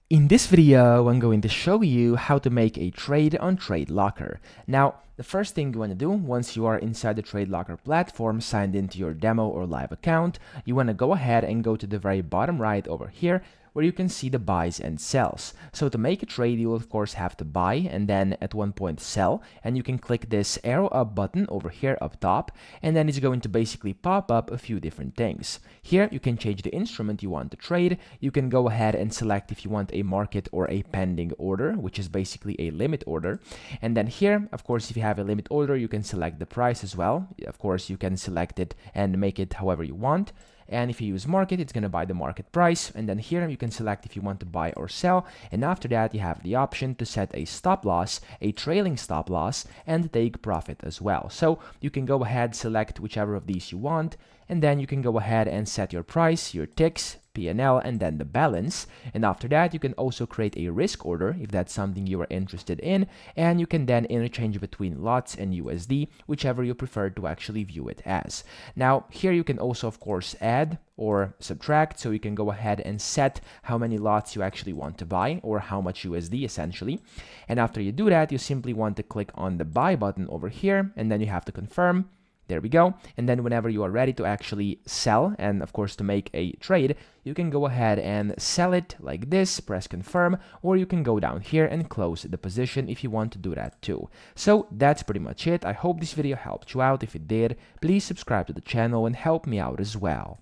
In this video, I'm going to show you how to make a trade on TradeLocker. Now, the first thing you want to do once you are inside the TradeLocker platform, signed into your demo or live account, you want to go ahead and go to the very bottom right over here where you can see the buys and sells. So to make a trade, you will of course have to buy and then at one point sell, and you can click this arrow up button over here up top, and then it's going to basically pop up a few different things. Here you can change the instrument you want to trade. You can go ahead and select if you want a market or a pending order, which is basically a limit order. And then here, of course, if you have a limit order, you can select the price as well. Of course, you can select it and make it however you want. And if you use market, it's going to buy the market price. And then here you can select if you want to buy or sell. And after that, you have the option to set a stop loss, a trailing stop loss, and take profit as well. So you can go ahead, select whichever of these you want, and then you can go ahead and set your price, your ticks, P&L, and then the balance. And after that, you can also create a risk order if that's something you are interested in, and you can then interchange between lots and USD, whichever you prefer to actually view it as. Now, here you can also, of course, add or subtract, so you can go ahead and set how many lots you actually want to buy or how much USD essentially. And after you do that, you simply want to click on the buy button over here, and then you have to confirm. There we go. And then whenever you are ready to actually sell, and of course to make a trade, you can go ahead and sell it like this, press confirm, or you can go down here and close the position if you want to do that too. So that's pretty much it. I hope this video helped you out. If it did, please subscribe to the channel and help me out as well.